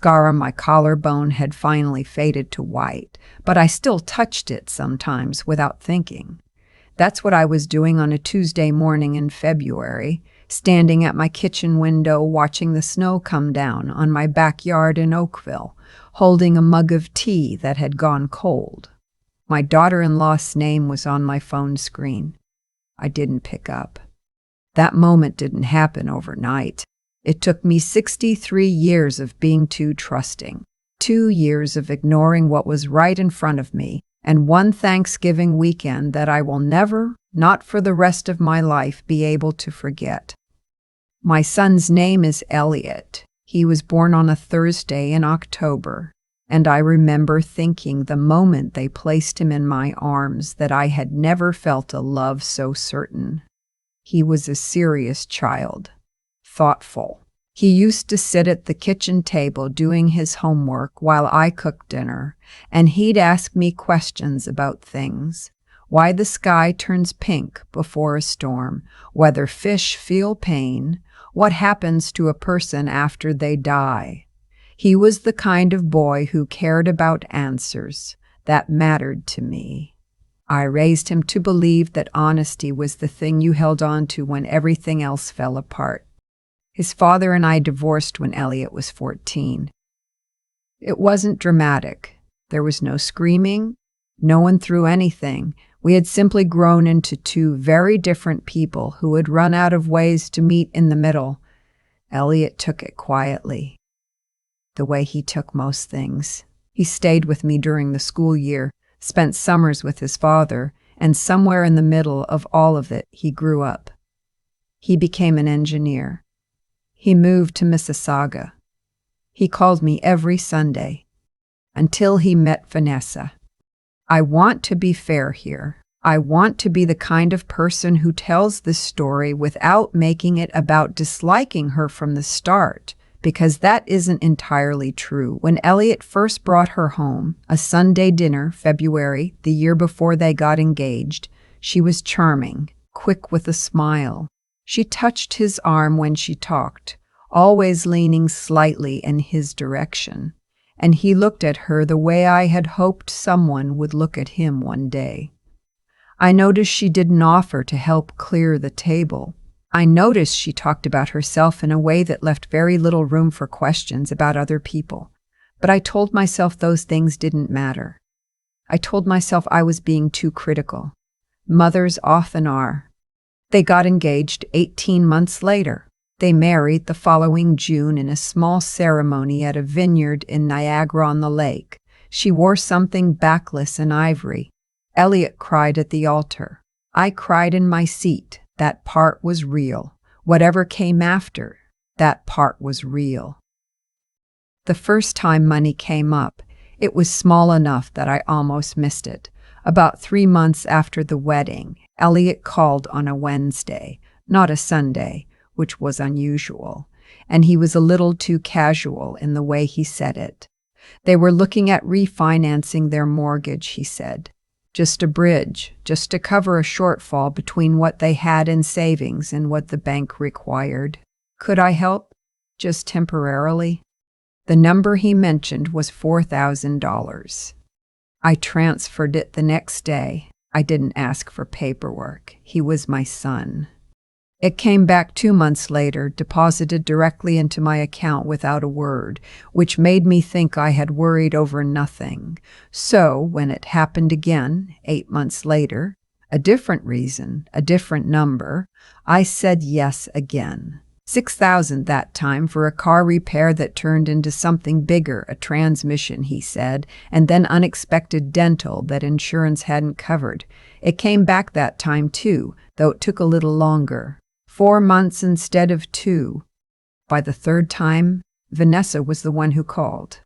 Scar on my collarbone had finally faded to white, but I still touched it sometimes without thinking. That's what I was doing on a Tuesday morning in February, standing at my kitchen window watching the snow come down on my backyard in Oakville, holding a mug of tea that had gone cold. My daughter-in-law's name was on my phone screen. I didn't pick up. That moment didn't happen overnight. It took me 63 years of being too trusting, 2 years of ignoring what was right in front of me, and one Thanksgiving weekend that I will never, not for the rest of my life, be able to forget. My son's name is Elliot. He was born on a Thursday in October, and I remember thinking the moment they placed him in my arms that I had never felt a love so certain. He was a serious child, thoughtful. He used to sit at the kitchen table doing his homework while I cooked dinner, and he'd ask me questions about things. Why the sky turns pink before a storm, whether fish feel pain, what happens to a person after they die. He was the kind of boy who cared about answers that mattered to me. I raised him to believe that honesty was the thing you held on to when everything else fell apart. His father and I divorced when Elliot was 14. It wasn't dramatic. There was no screaming. No one threw anything. We had simply grown into two very different people who had run out of ways to meet in the middle. Elliot took it quietly, the way he took most things. He stayed with me during the school year, spent summers with his father, and somewhere in the middle of all of it, he grew up. He became an engineer. He moved to Mississauga. He called me every Sunday, until he met Vanessa. I want to be fair here. I want to be the kind of person who tells this story without making it about disliking her from the start, because that isn't entirely true. When Elliot first brought her home, a Sunday dinner, February, the year before they got engaged, she was charming, quick with a smile. She touched his arm when she talked, always leaning slightly in his direction, and he looked at her the way I had hoped someone would look at him one day. I noticed she didn't offer to help clear the table. I noticed she talked about herself in a way that left very little room for questions about other people. But I told myself those things didn't matter. I told myself I was being too critical. Mothers often are. They got engaged 18 months later. They married the following June in a small ceremony at a vineyard in Niagara-on-the-Lake. She wore something backless and ivory. Elliot cried at the altar. I cried in my seat. That part was real. Whatever came after, that part was real. The first time money came up, it was small enough that I almost missed it. About 3 months after the wedding, Elliot called on a Wednesday, not a Sunday, which was unusual, and he was a little too casual in the way he said it. They were looking at refinancing their mortgage, he said. Just a bridge, just to cover a shortfall between what they had in savings and what the bank required. Could I help? Just temporarily? The number he mentioned was $4,000. I transferred it the next day. I didn't ask for paperwork. He was my son. It came back 2 months later, deposited directly into my account without a word, which made me think I had worried over nothing. So, when it happened again, 8 months later, a different reason, a different number, I said yes again. $6,000 that time for a car repair that turned into something bigger, a transmission, he said, and then unexpected dental that insurance hadn't covered. It came back that time too, though it took a little longer. 4 months instead of 2. By the third time, Vanessa was the one who called.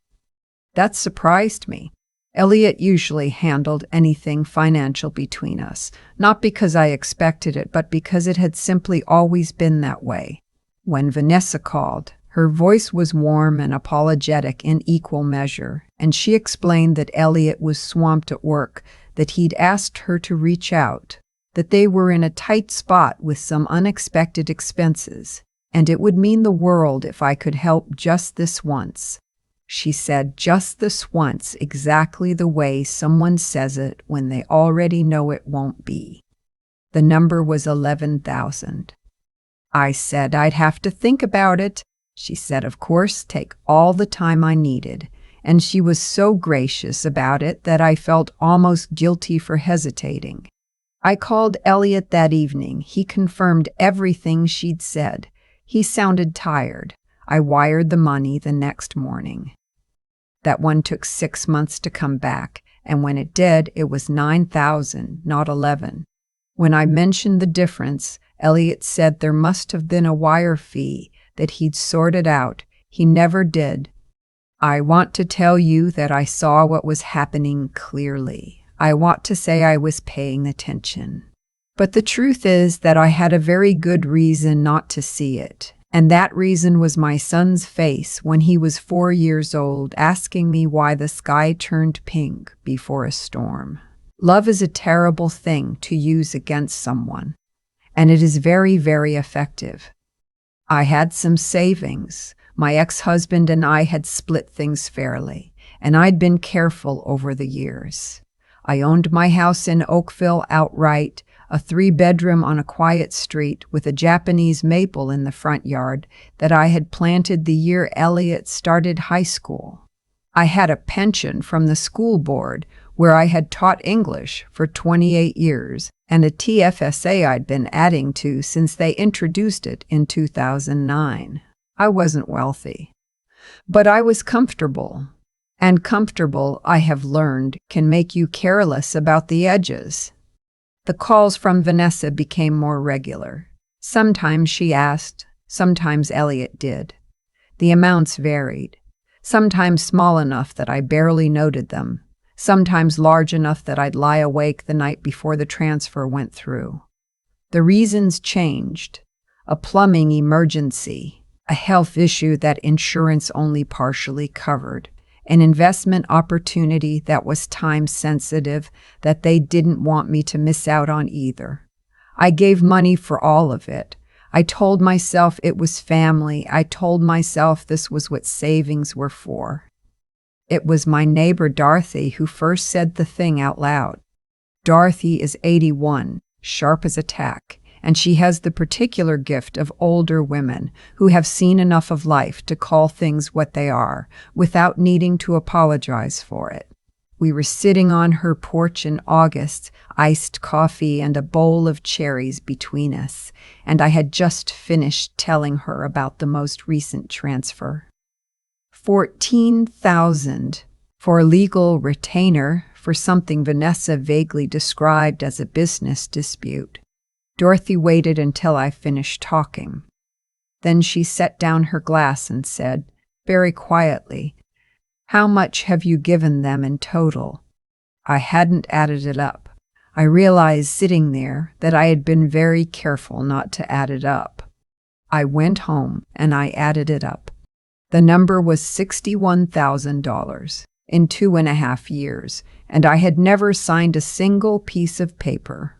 That surprised me. Elliot usually handled anything financial between us, not because I expected it, but because it had simply always been that way. When Vanessa called, her voice was warm and apologetic in equal measure, and she explained that Elliot was swamped at work, that he'd asked her to reach out, that they were in a tight spot with some unexpected expenses, and it would mean the world if I could help just this once. she said just this once, exactly the way someone says it when they already know it won't be. The number was 11,000. I said I'd have to think about it. She said, of course, take all the time I needed. And she was so gracious about it that I felt almost guilty for hesitating. I called Elliot that evening. He confirmed everything she'd said. He sounded tired. I wired the money the next morning. That one took 6 months to come back, and when it did, it was 9,000, not 11. When I mentioned the difference, Elliot said there must have been a wire fee that he'd sorted out. He never did. I want to tell you that I saw what was happening clearly. I want to say I was paying attention. But the truth is that I had a very good reason not to see it. And that reason was my son's face when he was 4 years old, asking me why the sky turned pink before a storm. Love is a terrible thing to use against someone, and it is very, very effective. I had some savings. My ex-husband and I had split things fairly, and I'd been careful over the years. I owned my house in Oakville outright, a 3-bedroom on a quiet street with a Japanese maple in the front yard that I had planted the year Elliot started high school. I had a pension from the school board where I had taught English for 28 years and a TFSA I'd been adding to since they introduced it in 2009. I wasn't wealthy, but I was comfortable. And comfortable, I have learned, can make you careless about the edges. The calls from Vanessa became more regular. Sometimes she asked, sometimes Elliot did. The amounts varied. Sometimes small enough that I barely noted them, sometimes large enough that I'd lie awake the night before the transfer went through. The reasons changed. A plumbing emergency, a health issue that insurance only partially covered, an investment opportunity that was time-sensitive that they didn't want me to miss out on either. I gave money for all of it. I told myself it was family. I told myself this was what savings were for. It was my neighbor Dorothy who first said the thing out loud. Dorothy is 81, sharp as a tack, and she has the particular gift of older women who have seen enough of life to call things what they are without needing to apologize for it. We were sitting on her porch in August, iced coffee and a bowl of cherries between us, and I had just finished telling her about the most recent transfer. 14,000 for a legal retainer for something Vanessa vaguely described as a business dispute. Dorothy waited until I finished talking. Then she set down her glass and said, very quietly, "How much have you given them in total?" I hadn't added it up. I realized sitting there that I had been very careful not to add it up. I went home and I added it up. The number was $61,000 in 2.5 years, and I had never signed a single piece of paper.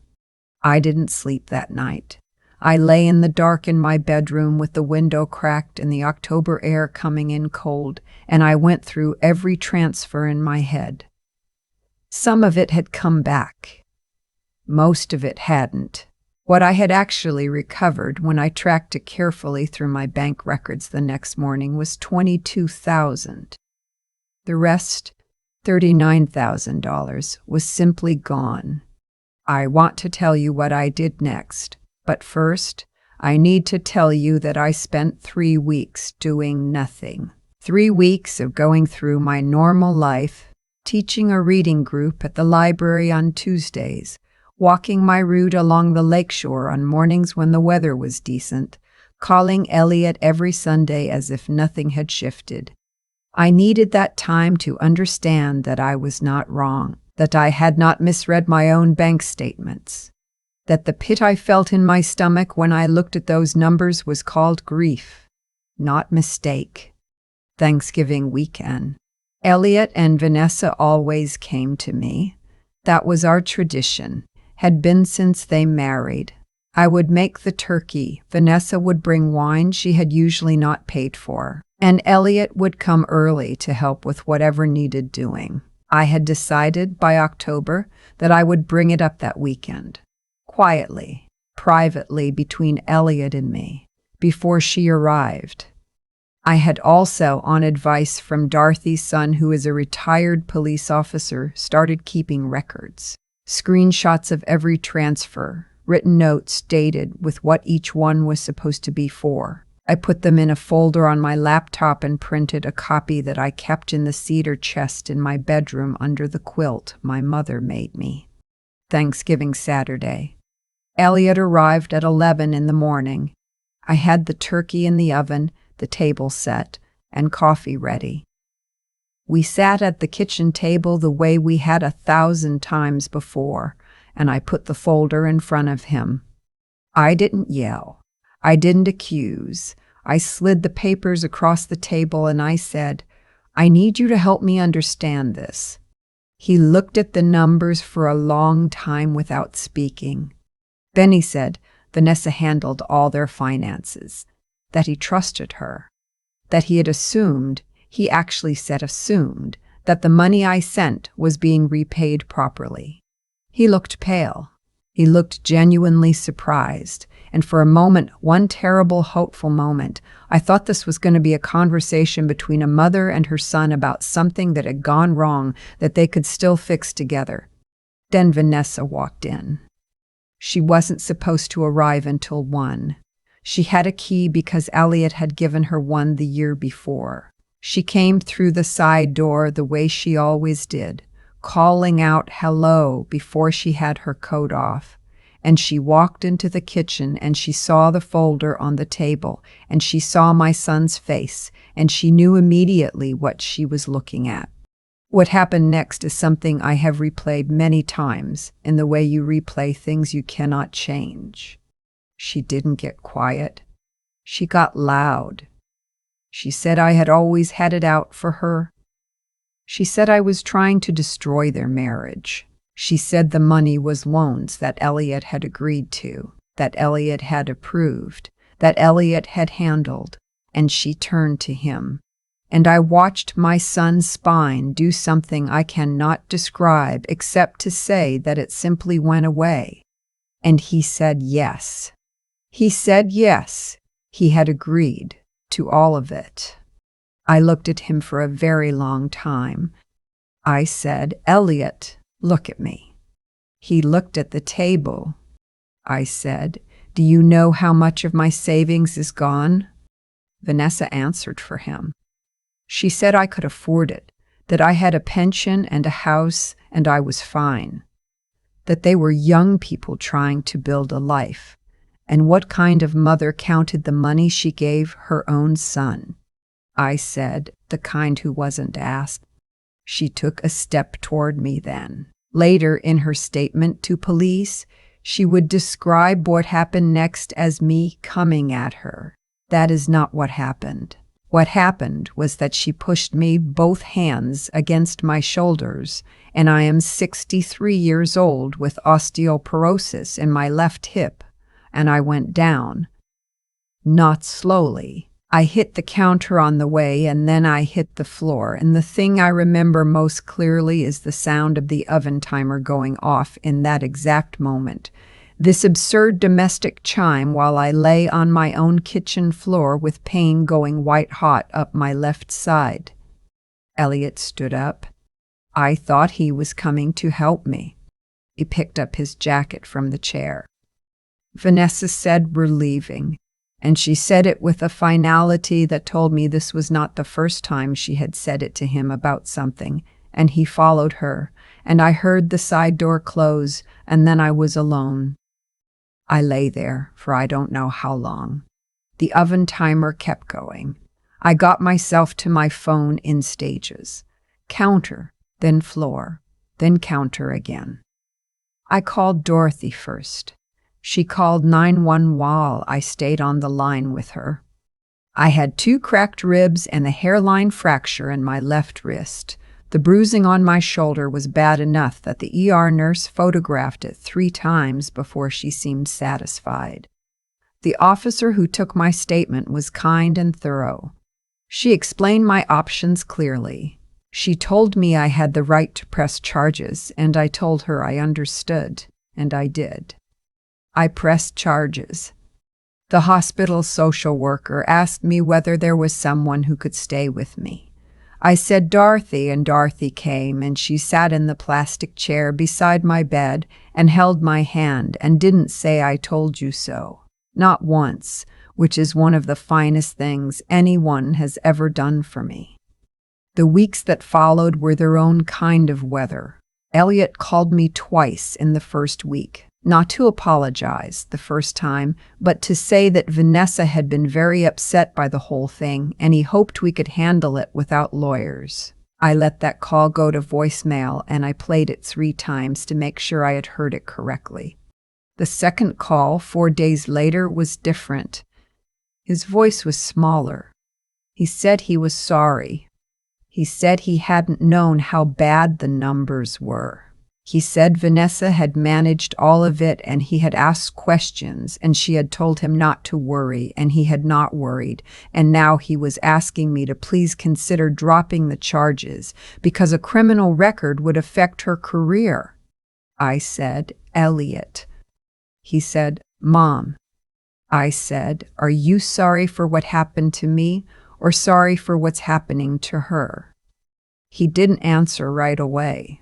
I didn't sleep that night. I lay in the dark in my bedroom with the window cracked and the October air coming in cold, and I went through every transfer in my head. Some of it had come back. Most of it hadn't. What I had actually recovered when I tracked it carefully through my bank records the next morning was $22,000. The rest, $39,000, was simply gone. I want to tell you what I did next, but first, I need to tell you that I spent 3 weeks doing nothing. 3 weeks of going through my normal life, teaching a reading group at the library on Tuesdays, walking my route along the lakeshore on mornings when the weather was decent, calling Elliot every Sunday as if nothing had shifted. I needed that time to understand that I was not wrong, that I had not misread my own bank statements, that the pit I felt in my stomach when I looked at those numbers was called grief, not mistake. Thanksgiving weekend. Elliot and Vanessa always came to me. That was our tradition, had been since they married. I would make the turkey. Vanessa would bring wine she had usually not paid for, and Elliot would come early to help with whatever needed doing. I had decided by October that I would bring it up that weekend, quietly, privately between Elliot and me, before she arrived. I had also, on advice from Dorothy's son, who is a retired police officer, started keeping records. Screenshots of every transfer, written notes dated with what each one was supposed to be for. I put them in a folder on my laptop and printed a copy that I kept in the cedar chest in my bedroom under the quilt my mother made me. Thanksgiving Saturday. Elliot arrived at 11 in the morning. I had the turkey in the oven, the table set, and coffee ready. We sat at the kitchen table the way we had 1,000 times before, and I put the folder in front of him. I didn't yell. I didn't accuse. I slid the papers across the table and I said, "I need you to help me understand this." He looked at the numbers for a long time without speaking. Then he said Vanessa handled all their finances, that he trusted her, that he had assumed, he actually said assumed, that the money I sent was being repaid properly. He looked pale. He looked genuinely surprised, and for a moment, one terrible, hopeful moment, I thought this was going to be a conversation between a mother and her son about something that had gone wrong that they could still fix together. Then Vanessa walked in. She wasn't supposed to arrive until 1. She had a key because Elliot had given her one the year before. She came through the side door the way she always did, calling out hello before she had her coat off. And she walked into the kitchen and she saw the folder on the table and she saw my son's face and she knew immediately what she was looking at. What happened next is something I have replayed many times in the way you replay things you cannot change. She didn't get quiet. She got loud. She said I had always had it out for her. She said I was trying to destroy their marriage. She said the money was loans that Elliot had agreed to, that Elliot had approved, that Elliot had handled, and she turned to him. And I watched my son's spine do something I cannot describe except to say that it simply went away. And he said yes. He said yes. He had agreed to all of it. I looked at him for a very long time. I said, "Elliot, look at me." He looked at the table. I said, "Do you know how much of my savings is gone?" Vanessa answered for him. She said I could afford it, that I had a pension and a house and I was fine, that they were young people trying to build a life, and what kind of mother counted the money she gave her own son? I said, "The kind who wasn't asked." She took a step toward me then. Later, in her statement to police, she would describe what happened next as me coming at her. That is not what happened. What happened was that she pushed me both hands against my shoulders, and I am 63 years old with osteoporosis in my left hip, and I went down. Not slowly. I hit the counter on the way, and then I hit the floor, and the thing I remember most clearly is the sound of the oven timer going off in that exact moment. This absurd domestic chime while I lay on my own kitchen floor with pain going white hot up my left side. Elliot stood up. I thought he was coming to help me. He picked up his jacket from the chair. Vanessa said, "We're leaving." And she said it with a finality that told me this was not the first time she had said it to him about something, and he followed her, and I heard the side door close, and then I was alone. I lay there for I don't know how long. The oven timer kept going. I got myself to my phone in stages. Counter, then floor, then counter again. I called Dorothy first. She called 911 while I stayed on the line with her. I had 2 cracked ribs and a hairline fracture in my left wrist. The bruising on my shoulder was bad enough that the ER nurse photographed it 3 times before she seemed satisfied. The officer who took my statement was kind and thorough. She explained my options clearly. She told me I had the right to press charges, and I told her I understood, and I did. I pressed charges. The hospital social worker asked me whether there was someone who could stay with me. I said Dorothy, and Dorothy came, and she sat in the plastic chair beside my bed and held my hand and didn't say I told you so. Not once, which is one of the finest things anyone has ever done for me. The weeks that followed were their own kind of weather. Elliot called me twice in the first week, not to apologize the first time, but to say that Vanessa had been very upset by the whole thing and he hoped we could handle it without lawyers. I let that call go to voicemail and I played it 3 times to make sure I had heard it correctly. The second call, 4 days later, was different. His voice was smaller. He said he was sorry. He said he hadn't known how bad the numbers were. He said Vanessa had managed all of it and he had asked questions and she had told him not to worry and he had not worried, and now he was asking me to please consider dropping the charges because a criminal record would affect her career. I said, Elliot. He said, Mom. I said, are you sorry for what happened to me or sorry for what's happening to her? He didn't answer right away.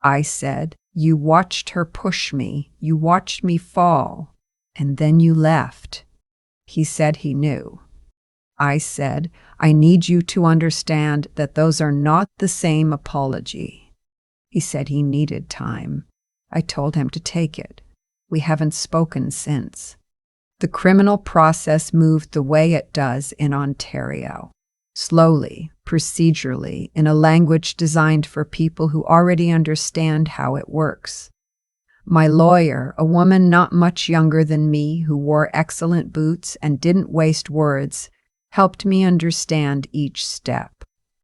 I said, you watched her push me, you watched me fall, and then you left. He said he knew. I said, I need you to understand that those are not the same apology. He said he needed time. I told him to take it. We haven't spoken since. The criminal process moved the way it does in Ontario. Slowly, procedurally, in a language designed for people who already understand how it works. My lawyer, a woman not much younger than me who wore excellent boots and didn't waste words, helped me understand each step.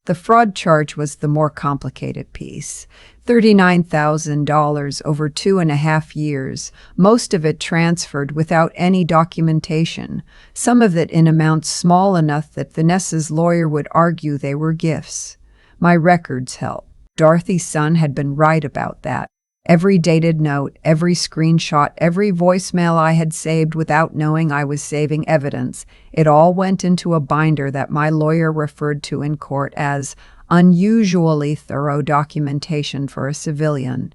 The fraud charge was the more complicated piece. $39,000 over 2.5 years, most of it transferred without any documentation, some of it in amounts small enough that Vanessa's lawyer would argue they were gifts. My records helped. Dorothy's son had been right about that. Every dated note, every screenshot, every voicemail I had saved without knowing I was saving evidence, it all went into a binder that my lawyer referred to in court as unusually thorough documentation for a civilian.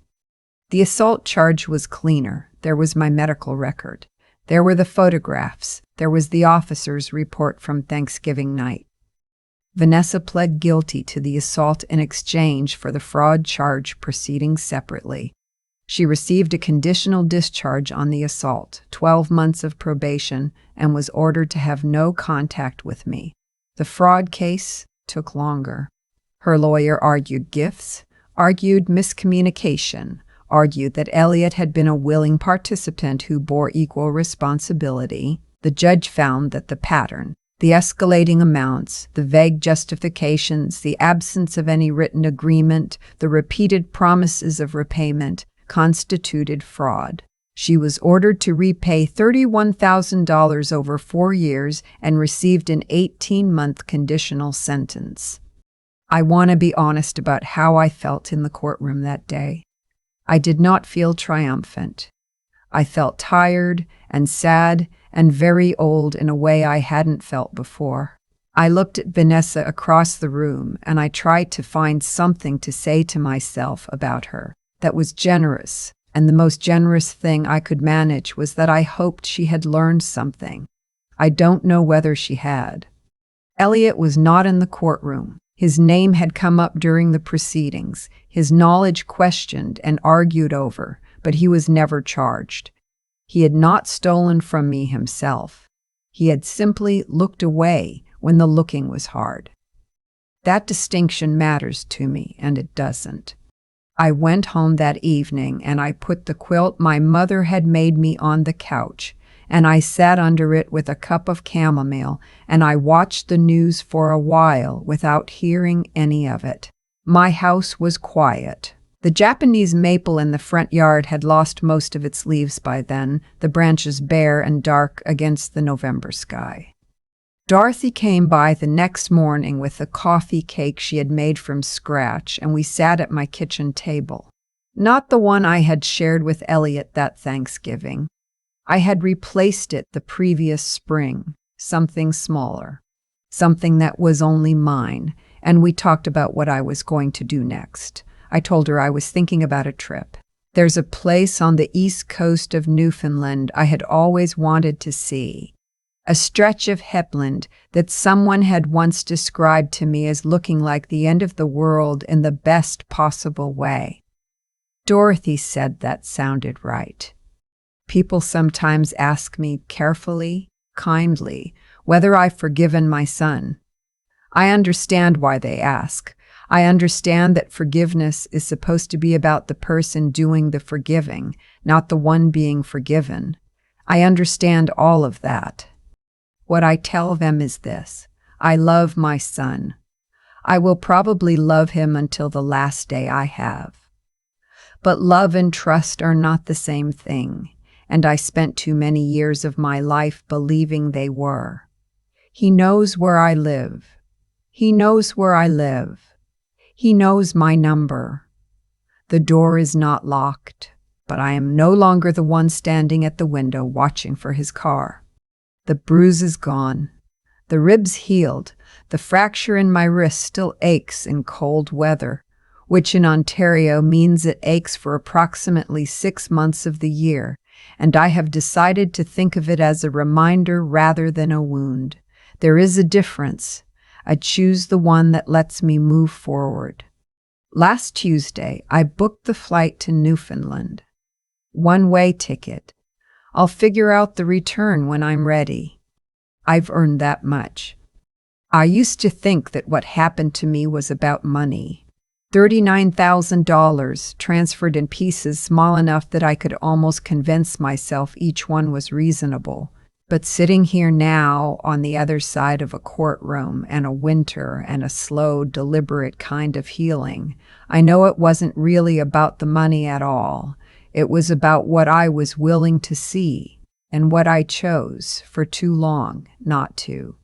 The assault charge was cleaner. There was my medical record. There were the photographs. There was the officer's report from Thanksgiving night. Vanessa pled guilty to the assault in exchange for the fraud charge proceeding separately. She received a conditional discharge on the assault, 12 months of probation, and was ordered to have no contact with me. The fraud case took longer. Her lawyer argued gifts, argued miscommunication, argued that Elliot had been a willing participant who bore equal responsibility. The judge found that the pattern, the escalating amounts, the vague justifications, the absence of any written agreement, the repeated promises of repayment, constituted fraud. She was ordered to repay $31,000 over 4 years and received an 18-month conditional sentence. I want to be honest about how I felt in the courtroom that day. I did not feel triumphant. I felt tired and sad and very old in a way I hadn't felt before. I looked at Vanessa across the room and I tried to find something to say to myself about her that was generous, and the most generous thing I could manage was that I hoped she had learned something. I don't know whether she had. Elliot was not in the courtroom. His name had come up during the proceedings, his knowledge questioned and argued over, but he was never charged. He had not stolen from me himself. He had simply looked away when the looking was hard. That distinction matters to me, and it doesn't. I went home that evening and I put the quilt my mother had made me on the couch, and I sat under it with a cup of chamomile, and I watched the news for a while without hearing any of it. My house was quiet. The Japanese maple in the front yard had lost most of its leaves by then, the branches bare and dark against the November sky. Dorothy came by the next morning with a coffee cake she had made from scratch, and we sat at my kitchen table. Not the one I had shared with Elliot that Thanksgiving. I had replaced it the previous spring, something smaller, something that was only mine, and we talked about what I was going to do next. I told her I was thinking about a trip. There's a place on the east coast of Newfoundland I had always wanted to see. A stretch of headland that someone had once described to me as looking like the end of the world in the best possible way. Dorothy said that sounded right. People sometimes ask me carefully, kindly, whether I've forgiven my son. I understand why they ask. I understand that forgiveness is supposed to be about the person doing the forgiving, not the one being forgiven. I understand all of that. What I tell them is this: I love my son. I will probably love him until the last day I have. But love and trust are not the same thing, and I spent too many years of my life believing they were. He knows where I live. He knows where I live. He knows my number. The door is not locked, but I am no longer the one standing at the window watching for his car. The bruise is gone. The ribs healed. The fracture in my wrist still aches in cold weather, which in Ontario means it aches for approximately 6 months of the year, and I have decided to think of it as a reminder rather than a wound. There is a difference. I choose the one that lets me move forward. Last Tuesday, I booked the flight to Newfoundland. One-way ticket. I'll figure out the return when I'm ready. I've earned that much. I used to think that what happened to me was about money. $39,000 transferred in pieces small enough that I could almost convince myself each one was reasonable. But sitting here now on the other side of a courtroom and a winter and a slow, deliberate kind of healing, I know it wasn't really about the money at all. It was about what I was willing to see and what I chose for too long not to.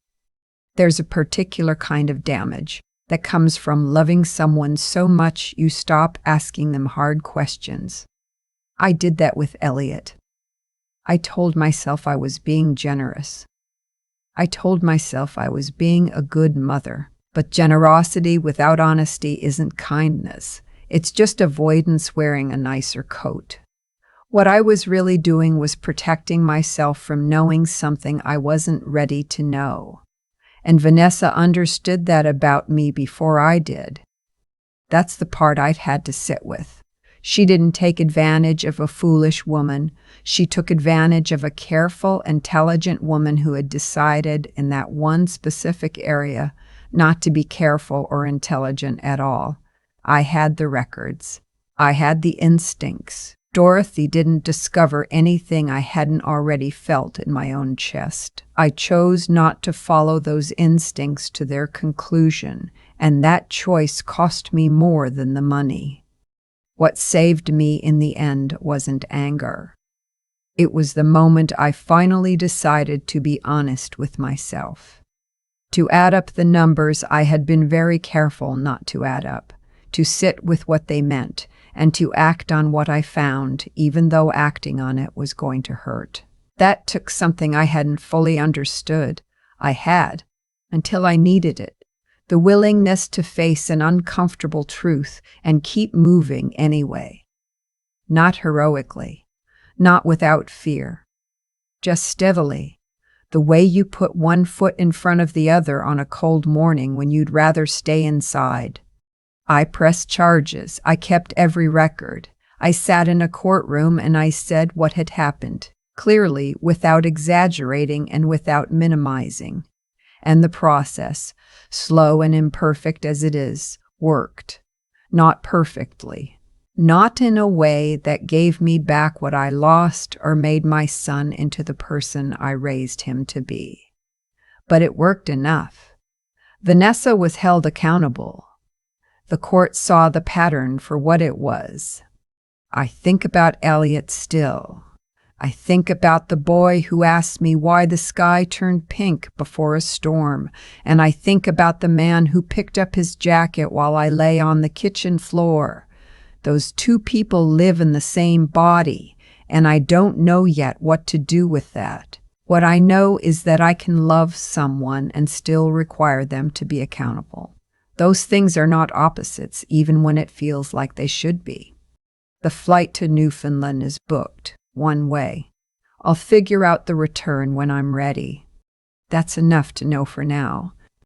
There's a particular kind of damage that comes from loving someone so much you stop asking them hard questions. I did that with Elliot. I told myself I was being generous. I told myself I was being a good mother. But generosity without honesty isn't kindness. It's just avoidance wearing a nicer coat. What I was really doing was protecting myself from knowing something I wasn't ready to know. And Vanessa understood that about me before I did. That's the part I've had to sit with. She didn't take advantage of a foolish woman. She took advantage of a careful, intelligent woman who had decided in that one specific area not to be careful or intelligent at all. I had the records. I had the instincts. Dorothy didn't discover anything I hadn't already felt in my own chest. I chose not to follow those instincts to their conclusion, and that choice cost me more than the money. What saved me in the end wasn't anger. It was the moment I finally decided to be honest with myself. To add up the numbers I had been very careful not to add up, to sit with what they meant, and to act on what I found, even though acting on it was going to hurt. That took something I hadn't fully understood. I had, until I needed it. The willingness to face an uncomfortable truth and keep moving anyway. Not heroically, not without fear, just steadily, the way you put one foot in front of the other on a cold morning when you'd rather stay inside. I pressed charges. I kept every record. I sat in a courtroom and I said what had happened, clearly, without exaggerating and without minimizing. And the process, slow and imperfect as it is, worked. Not perfectly. Not in a way that gave me back what I lost or made my son into the person I raised him to be. But it worked enough. Vanessa was held accountable. The court saw the pattern for what it was. I think about Elliot still. I think about the boy who asked me why the sky turned pink before a storm, and I think about the man who picked up his jacket while I lay on the kitchen floor. Those two people live in the same body, and I don't know yet what to do with that. What I know is that I can love someone and still require them to be accountable. Those things are not opposites, even when it feels like they should be. The flight to Newfoundland is booked, one way. I'll figure out the return when I'm ready. That's enough to know for now.